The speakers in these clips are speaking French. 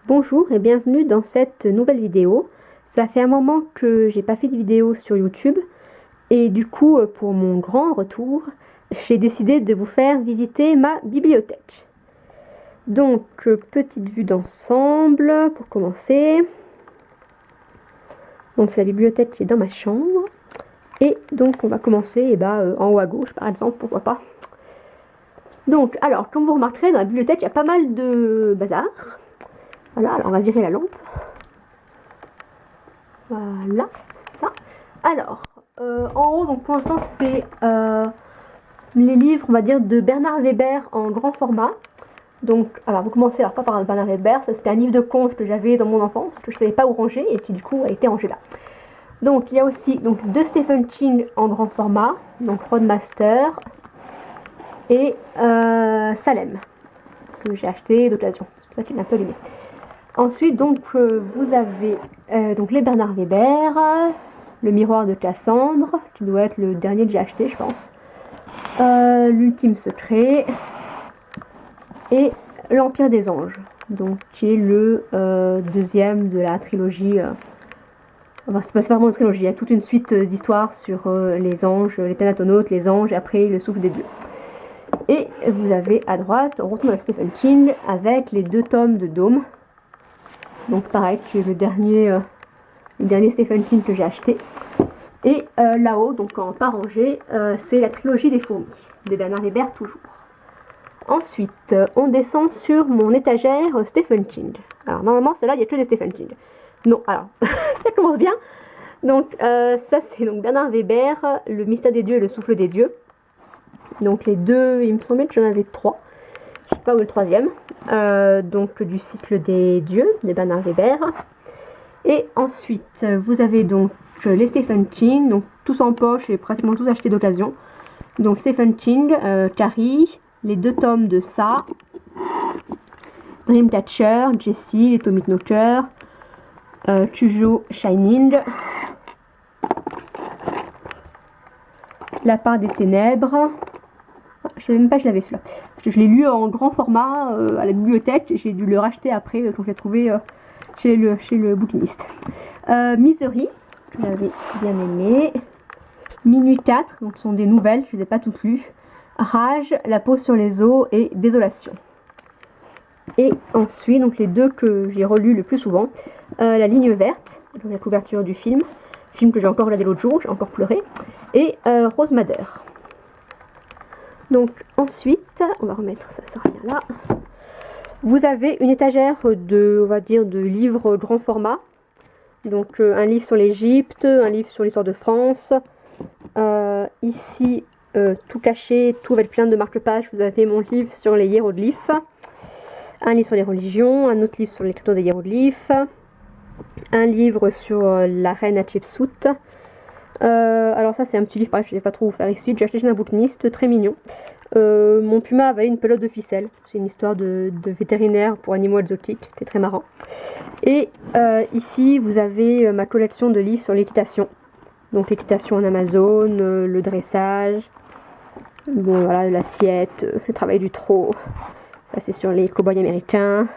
Bonjour et bienvenue dans cette nouvelle vidéo. Ça fait un moment que j'ai pas fait de vidéo sur YouTube et du coup pour mon grand retour, j'ai décidé de vous faire visiter ma bibliothèque. Donc petite vue d'ensemble pour commencer. Donc c'est la bibliothèque qui est dans ma chambre et donc on va commencer en haut à gauche par exemple, pourquoi pas. Donc alors comme vous remarquerez dans la bibliothèque il y a pas mal de bazar. Voilà, alors on va virer la lampe. Voilà, c'est ça. Alors, en haut, donc pour l'instant, c'est les livres, on va dire, de Bernard Weber en grand format. Donc, alors vous commencez, alors pas par Bernard Weber, ça c'était un livre de contes que j'avais dans mon enfance, que je ne savais pas où ranger et qui du coup a été rangé là. Donc, il y a aussi donc, deux Stephen King en grand format, donc Roadmaster et Salem, que j'ai acheté d'occasion. C'est pour ça qu'il est un peu allumé. Ensuite, donc, vous avez donc les Bernard Weber, le miroir de Cassandre, qui doit être le dernier que j'ai acheté, je pense. L'ultime secret. Et l'Empire des anges, donc qui est le deuxième de la trilogie. Enfin, c'est pas vraiment une trilogie, il y a toute une suite d'histoires sur les anges, les Thanatonautes, les anges, et après le souffle des dieux. Et vous avez à droite, on retrouve avec Stephen King avec les deux tomes de Dôme. Donc pareil, qui est le dernier Stephen King que j'ai acheté. Et là-haut, donc en pas rangé, c'est la trilogie des fourmis, de Bernard Weber toujours. Ensuite, on descend sur mon étagère Stephen King. Alors normalement, celle-là, il n'y a que des Stephen King. Non, alors, ça commence bien. Donc ça, c'est donc Bernard Weber, Le mystère des dieux et Le souffle des dieux. Donc les deux, il me semblait que j'en avais trois. Je sais pas où est le troisième. Donc du cycle des dieux de Bernard Weber. Et ensuite, vous avez donc les Stephen King, donc tous en poche et pratiquement tous achetés d'occasion. Donc Stephen King, Carrie, les deux tomes de ça, Dreamcatcher, Jessie, les Tommy Knocker, Cujo, Shining, La part des ténèbres. Je savais même pas que je l'avais celui-là. Parce que je l'ai lu en grand format à la bibliothèque. J'ai dû le racheter après quand je l'ai trouvé chez le bouquiniste. Misery, que j'avais bien aimé. Minuit 4, donc ce sont des nouvelles, je ne les ai pas toutes lues. Rage, La peau sur les os et Désolation. Et ensuite, donc les deux que j'ai relus le plus souvent, La ligne verte, donc la couverture du film que j'ai encore regardé l'autre jour, j'ai encore pleuré, et Rose Madder. Donc ensuite, on va remettre ça, ça revient là. Vous avez une étagère de, on va dire, de livres grand format. Donc un livre sur l'Égypte, un livre sur l'histoire de France. Ici, tout caché, tout avec plein de marque-pages, vous avez mon livre sur les hiéroglyphes. Un livre sur les religions, un autre livre sur l'écriture des hiéroglyphes. Un livre sur la reine Hatshepsut. Alors ça c'est un petit livre, pareil, je ne sais pas trop où faire ici. J'ai acheté chez un bouquiniste, très mignon. Mon puma a avalé une pelote de ficelle. C'est une histoire de vétérinaire pour animaux exotiques, c'est très marrant. Et ici vous avez ma collection de livres sur l'équitation. Donc l'équitation en Amazone, le dressage, bon voilà, l'assiette, le travail du trot. Ça c'est sur les cow-boys américains.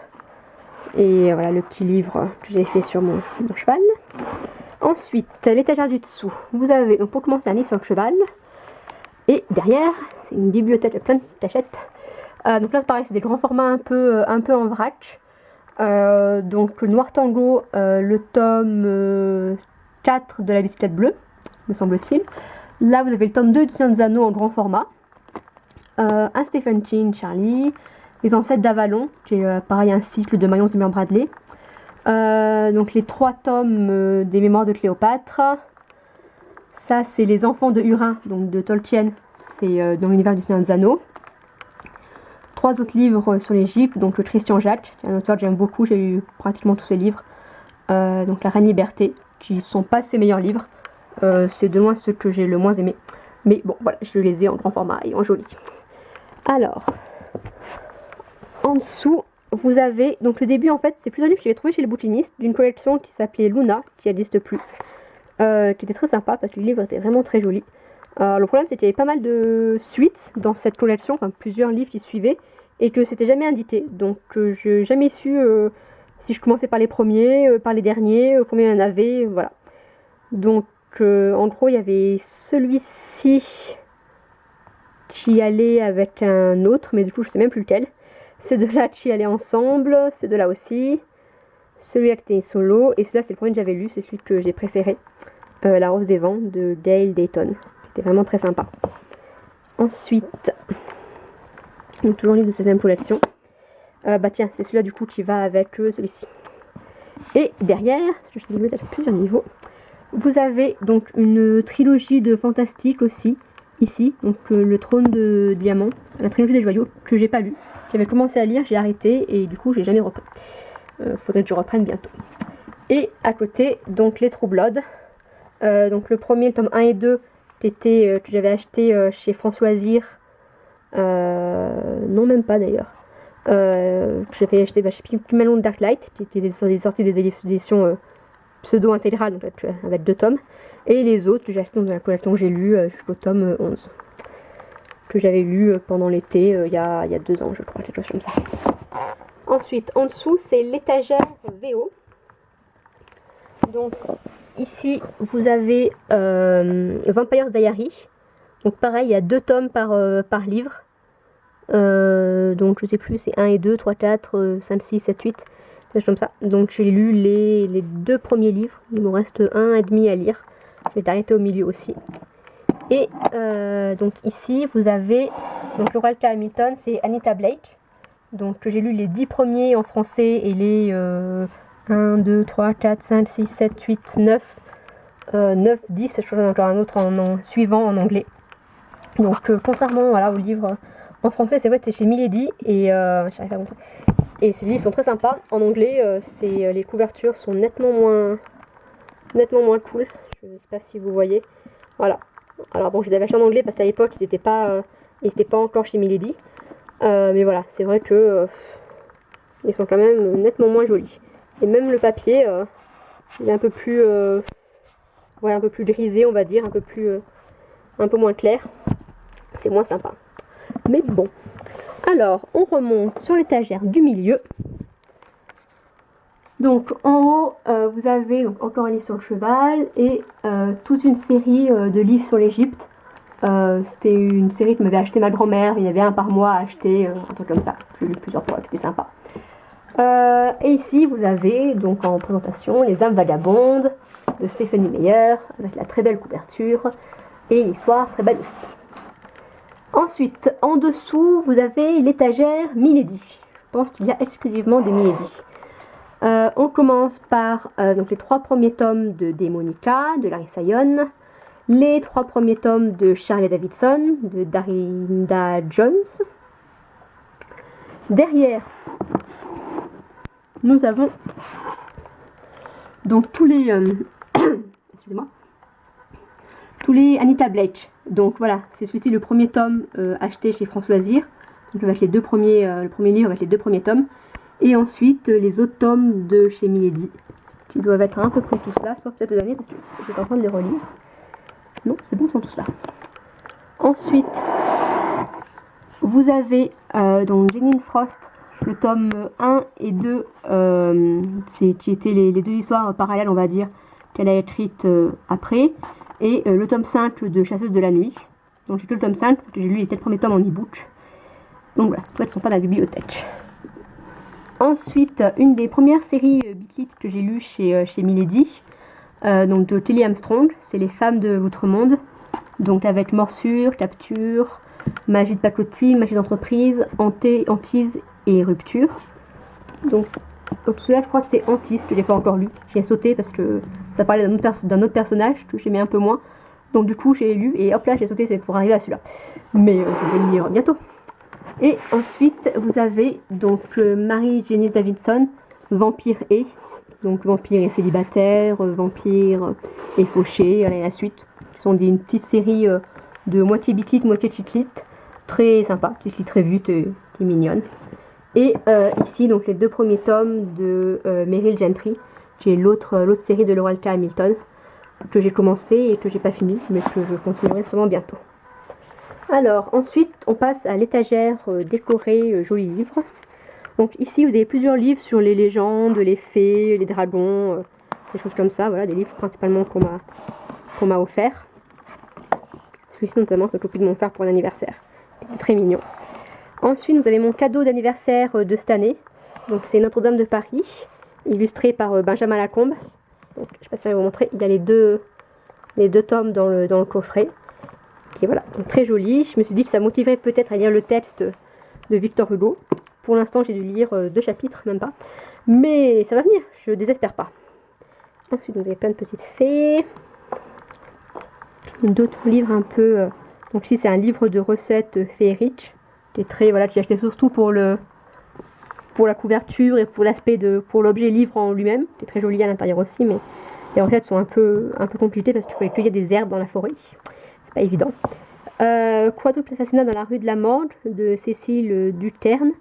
Et voilà le petit livre que j'ai fait sur mon cheval. Ensuite, l'étagère du dessous, vous avez, donc pour commencer, un livre sur le cheval. Et derrière, c'est une bibliothèque avec plein de cachettes. Donc là, pareil, c'est des grands formats un peu en vrac. Donc le Noir Tango, le tome 4 de la bicyclette bleue, me semble-t-il. Là, vous avez le tome 2 du Seigneur des Anneaux en grand format. Un Stephen King, Charlie. Les Ancêtres d'Avalon, qui est pareil un cycle de Marion Zimmer Bradley. Donc les 3 tomes des Mémoires de Cléopâtre. Ça, c'est Les Enfants de Hurin, donc de Tolkien. C'est dans l'univers du Seigneur des Anneaux. 3 autres livres sur l'Égypte, donc le Christian Jacques, un auteur que j'aime beaucoup, j'ai lu pratiquement tous ses livres. Donc La Reine Liberté, qui ne sont pas ses meilleurs livres. C'est de loin ceux que j'ai le moins aimé. Mais bon, voilà, je les ai en grand format et en joli. Alors, en dessous, vous avez, donc le début en fait, c'est plusieurs livres que j'avais trouvé chez le bouquiniste, d'une collection qui s'appelait Luna, qui n'existe plus, qui était très sympa parce que le livre était vraiment très joli. Le problème c'est qu'il y avait pas mal de suites dans cette collection, enfin plusieurs livres qui suivaient, et que c'était jamais indiqué, donc j'ai jamais su si je commençais par les premiers, par les derniers, combien il y en avait, voilà. Donc en gros il y avait celui-ci qui allait avec un autre, mais du coup je sais même plus lequel. Ces deux-là qui allaient ensemble, ces deux-là aussi. Celui-là qui était solo, et celui-là c'est le premier que j'avais lu, c'est celui que j'ai préféré. La Rose des Vents de Dale Dayton. C'était vraiment très sympa. Ensuite, donc toujours un livre de cette même collection. Bah tiens, c'est celui-là du coup qui va avec celui-ci. Et derrière, je sais que à plusieurs niveaux, vous avez donc une trilogie de fantastique aussi, ici, donc le Trône de Diamant, la trilogie des joyaux, que j'ai pas lu. J'avais commencé à lire, j'ai arrêté, et du coup j'ai jamais repris. Faudrait que je reprenne bientôt. Et à côté, donc les True Blood. Donc le premier, le tome 1 et 2, que j'avais acheté chez Françoisir. Non, même pas d'ailleurs. Que j'avais acheté chez Pimalon Darklight, qui était sorti des éditions pseudo-intégrales, donc avec 2 tomes. Et les autres que j'ai acheté dans la collection que j'ai lu jusqu'au tome 11. Que j'avais lu pendant l'été, il y a 2 ans, je crois, quelque chose comme ça. Ensuite, en dessous, c'est l'étagère VO. Donc, ici, vous avez Vampire's Diary. Donc, pareil, il y a 2 tomes par livre. Donc, je sais plus, c'est 1 et 2, 3, 4, 5, 6, 7, 8. Quelque chose comme ça. Donc, j'ai lu les 2 premiers livres. Il me reste 1 et demi à lire. Je vais arrêter au milieu aussi. Et donc, ici, vous avez donc, le Walter Hamilton, c'est Anita Blake. Donc, j'ai lu les 10 premiers en français et les 1, 2, 3, 4, 5, 6, 7, 8, 9, 9, 10, parce que j'en ai encore un autre en suivant en anglais. Donc, contrairement voilà, aux livres en français, c'est vrai que c'est chez Milady et j'arrive à montrer. Et ces livres sont très sympas. En anglais, les couvertures sont nettement moins cool. Je ne sais pas si vous voyez. Voilà. Alors bon, je les avais achetés en anglais parce qu'à l'époque, ils n'étaient pas encore chez Milady. Mais voilà, c'est vrai que ils sont quand même nettement moins jolis. Et même le papier, il est un peu plus grisé, on va dire, un peu moins clair. C'est moins sympa. Mais bon. Alors, on remonte sur l'étagère du milieu. Donc, en haut, vous avez donc, encore un livre sur le cheval et toute une série de livres sur l'Égypte. C'était une série que m'avait acheté ma grand-mère. Il y avait un par mois à acheter, un truc comme ça. J'ai lu plusieurs fois, c'était sympa. Et ici, vous avez donc en présentation Les âmes vagabondes de Stephanie Meyer, avec la très belle couverture et une histoire très belle aussi. Ensuite, en dessous, vous avez l'étagère Milady. Je pense qu'il y a exclusivement des Milady. On commence par donc les 3 premiers tomes de Démonica, de Larissa Yohn, les 3 premiers tomes de Charlie Davidson, de Darinda Jones. Derrière, nous avons donc tous les Anita Blake. Donc voilà, c'est celui-ci le premier tome acheté chez Françoisir. Donc avec les 2 premiers, le premier livre avec les 2 premiers tomes. Et ensuite les autres tomes de chez Milady, qui doivent être à peu près tous là, sauf peut-être les derniers parce que j'étais en train de les relire. Non, c'est bon, ils sont tous là. Ensuite, vous avez donc Janine Frost, le tome 1 et 2, qui étaient les 2 histoires parallèles, on va dire, qu'elle a écrites après. Et le tome 5 de Chasseuse de la nuit. Donc j'ai que le tome 5, parce que j'ai lu les 4 premiers tomes en e-book. Donc voilà, c'est pour ça qu'ils ne sont pas dans la bibliothèque. Ensuite, une des premières séries Bitlit que j'ai lues chez Milady, donc de Kelly Armstrong, c'est Les femmes de l'outre-monde. Donc avec morsure, capture, magie de pacotille, magie d'entreprise, hantise et rupture. Donc celui-là, je crois que c'est Antis, que j'ai pas encore lu. J'ai sauté parce que ça parlait d'un autre personnage que j'aimais un peu moins. Donc du coup, j'ai lu et hop là, j'ai sauté, c'est pour arriver à celui-là. Mais je vais le lire bientôt. Et ensuite, vous avez donc Mary Janice Davidson, Vampire et. Donc Vampire et célibataire, Vampire et fauché, allez la suite. Ce sont une petite série de moitié bitlit, moitié chiclit. Très sympa, qui se lit très vite et qui est mignonne. Et ici, donc les 2 premiers tomes de Meryl Gentry, qui est l'autre série de Laurel K. Hamilton, que j'ai commencé et que j'ai pas fini, mais que je continuerai sûrement bientôt. Alors, ensuite, on passe à l'étagère décorée jolis livres. Donc ici, vous avez plusieurs livres sur les légendes, les fées, les dragons, des choses comme ça. Voilà, des livres principalement qu'on m'a offert. Celui-ci notamment, que copie de mon frère pour un anniversaire. Très mignon. Ensuite, vous avez mon cadeau d'anniversaire de cette année. Donc c'est Notre-Dame de Paris, illustré par Benjamin Lacombe. Donc, je ne sais pas si je vais vous montrer, il y a les deux tomes dans le coffret. Qui est voilà, donc très joli. Je me suis dit que ça motiverait peut-être à lire le texte de Victor Hugo. Pour l'instant, j'ai dû lire 2 chapitres, même pas. Mais ça va venir, je ne désespère pas. Ensuite, vous avez plein de petites fées. D'autres livres un peu... donc ici, c'est un livre de recettes féeriques. Qui est très... Voilà, que j'ai acheté surtout pour la couverture et pour l'aspect pour l'objet livre en lui-même. Qui est très joli à l'intérieur aussi, mais les recettes sont un peu compliquées parce qu'il faut cueillir des herbes dans la forêt. C'est pas évident. Quadruple assassinat dans la rue de la Morgue de Cécile Duterne.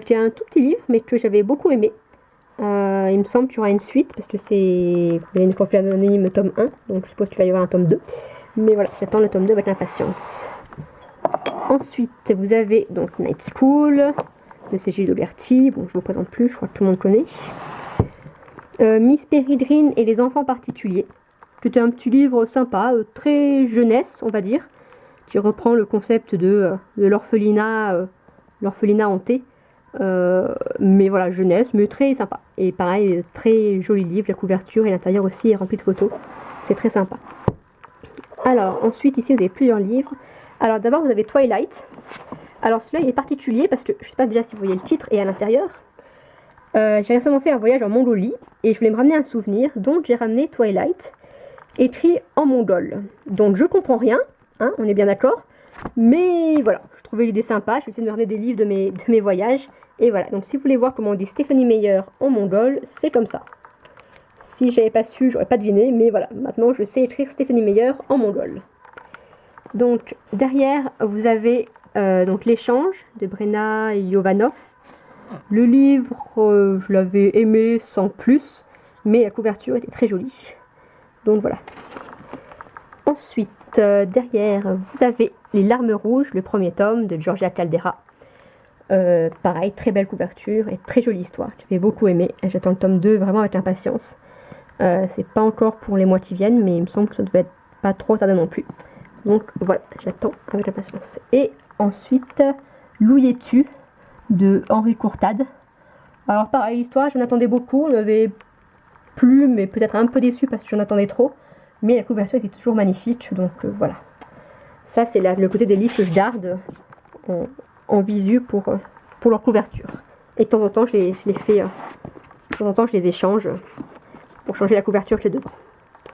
Qui est un tout petit livre, mais que j'avais beaucoup aimé. Il me semble qu'il y aura une suite, parce que c'est une conflit anonyme tome 1, donc je suppose qu'il va y avoir un tome 2. Mais voilà, j'attends le tome 2 avec impatience. Ensuite, vous avez donc Night School, de C.J. Doberty. Bon, je ne vous présente plus, je crois que tout le monde connaît. Miss Peregrine et les enfants particuliers. C'était un petit livre sympa, très jeunesse, on va dire, qui reprend le concept de l'orphelinat hanté. Mais voilà, jeunesse, mais très sympa. Et pareil, très joli livre, la couverture et l'intérieur aussi est rempli de photos. C'est très sympa. Alors, ensuite, ici, vous avez plusieurs livres. Alors, d'abord, vous avez Twilight. Alors, celui-là, il est particulier parce que, je ne sais pas déjà si vous voyez le titre et à l'intérieur. J'ai récemment fait un voyage en Mongolie et je voulais me ramener un souvenir, donc j'ai ramené Twilight, écrit en mongol. Donc, je comprends rien, hein, on est bien d'accord. Mais voilà, je trouvais l'idée sympa, je vais essayer de me ramener des livres de mes voyages. Et voilà, donc si vous voulez voir comment on dit Stephenie Meyer en mongol, c'est comme ça. Si j'avais pas su, j'aurais pas deviné, mais voilà, maintenant je sais écrire Stephenie Meyer en mongol. Donc derrière, vous avez donc L'échange de Brenna Jovanov. Le livre, je l'avais aimé sans plus, mais la couverture était très jolie. Donc voilà. Ensuite, derrière, vous avez Les larmes rouges, le premier tome de Georgia Caldera. Pareil, très belle couverture et très jolie histoire. J'avais beaucoup aimé. J'attends le tome 2 vraiment avec impatience. C'est pas encore pour les mois qui viennent, mais il me semble que ça devait être pas trop tardé non plus. Donc voilà, j'attends avec impatience. Et ensuite, Louis-tu de Henri Courtade. Alors pareil, l'histoire, j'en attendais beaucoup. On m'avait plu, mais peut-être un peu déçu parce que j'en attendais trop. Mais la couverture était toujours magnifique, donc voilà. Ça, c'est le côté des livres que je garde en visu pour leur couverture. Et de temps en temps, je les fais, de temps en temps, je les échange pour changer la couverture que j'ai devant.